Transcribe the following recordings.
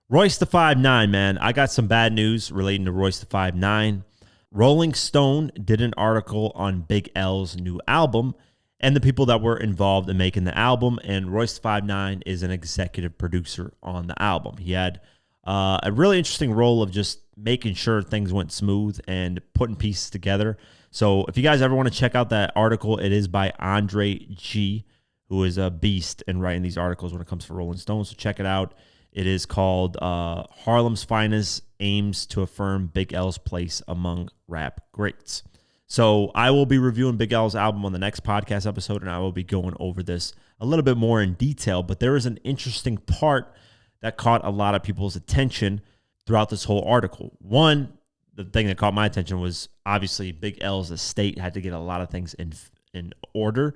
Royce the 5'9", man. I got some bad news relating to Royce the 5'9". Rolling Stone did an article on Big L's new album and the people that were involved in making the album, and Royce the 5'9" is an executive producer on the album. He had a really interesting role of just making sure things went smooth and putting pieces together. So if you guys ever want to check out that article, it is by Andre G., who is a beast in writing these articles when it comes to Rolling Stone. So check it out. It is called Harlem's Finest Aims to Affirm Big L's Place Among Rap Greats. So I will be reviewing Big L's album on the next podcast episode, and I will be going over this a little bit more in detail. But there is an interesting part that caught a lot of people's attention throughout this whole article. One, the thing that caught my attention was obviously Big L's estate had to get a lot of things in order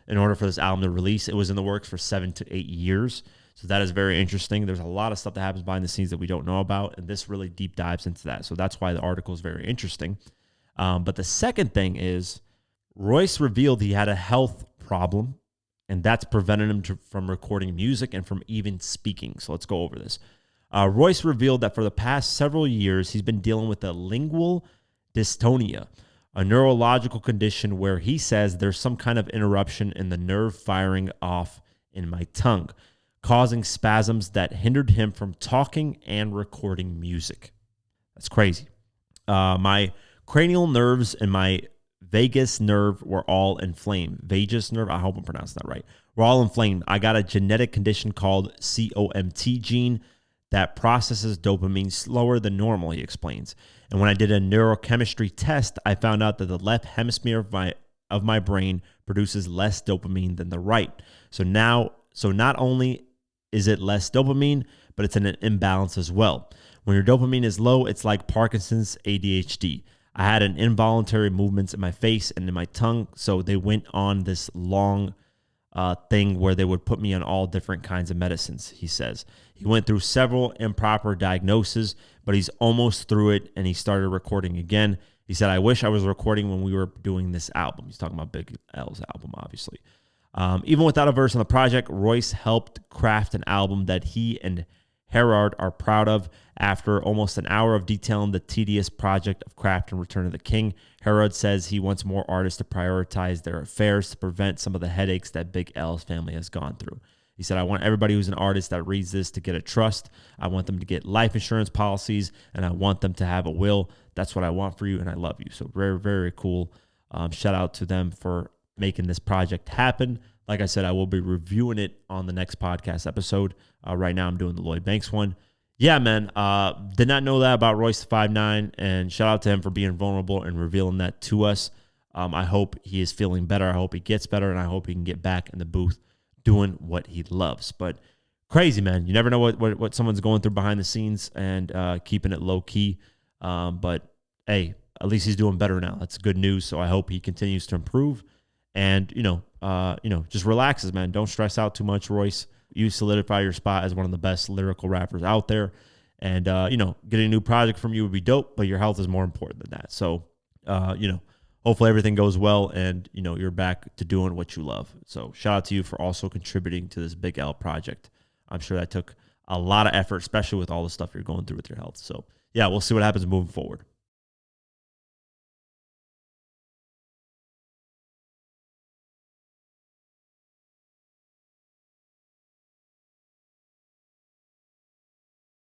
for this album to release. It was in the works for 7 to 8 years. So that is very interesting. There's a lot of stuff that happens behind the scenes that we don't know about, and this really deep dives into that. So that's why the article is very interesting. But the second thing is Royce revealed he had a health problem, and that's prevented him from recording music and from even speaking. So let's go over this. Royce revealed that for the past several years, he's been dealing with a lingual dystonia, a neurological condition where he says there's some kind of interruption in the nerve firing off in my tongue, causing spasms that hindered him from talking and recording music. That's crazy. My cranial nerves and my vagus nerve were all inflamed. Vagus nerve, I hope I'm pronouncing that right. We're all inflamed. I got a genetic condition called COMT gene that processes dopamine slower than normal, he explains. And when I did a neurochemistry test, I found out that the left hemisphere of my brain produces less dopamine than the right. So not only is it less dopamine, but it's in an imbalance as well. When your dopamine is low, it's like Parkinson's, ADHD. I had an involuntary movements in my face and in my tongue, so they went on this long thing where they would put me on all different kinds of medicines, he says. He went through several improper diagnoses, but he's almost through it, and he started recording again. He said, I wish I was recording when we were doing this album. He's talking about Big L's album, obviously. Even without a verse on the project, Royce helped craft an album that he and Herard are proud of. After almost an hour of detailing the tedious project of craft and Return of the King, Herard says he wants more artists to prioritize their affairs to prevent some of the headaches that Big L's family has gone through. He said, I want everybody who's an artist that reads this to get a trust. I want them to get life insurance policies, and I want them to have a will. That's what I want for you, and I love you. So very, very cool. Shout out to them for making this project happen. Like I said, I will be reviewing it on the next podcast episode. Right now, I'm doing the Lloyd Banks one. Yeah, man. Did not know that about Royce the 5'9", and shout out to him for being vulnerable and revealing that to us. I hope he is feeling better. I hope he gets better, and I hope he can get back in the booth doing what he loves. But crazy, man. You never know what someone's going through behind the scenes, and keeping it low key. But hey, at least he's doing better now. That's good news. So I hope he continues to improve, and just relaxes, man. Don't stress out too much, Royce. You solidify your spot as one of the best lyrical rappers out there. And, getting a new project from you would be dope, but your health is more important than that. So, hopefully everything goes well and, you're back to doing what you love. So shout out to you for also contributing to this Big L project. I'm sure that took a lot of effort, especially with all the stuff you're going through with your health. So, yeah, we'll see what happens moving forward.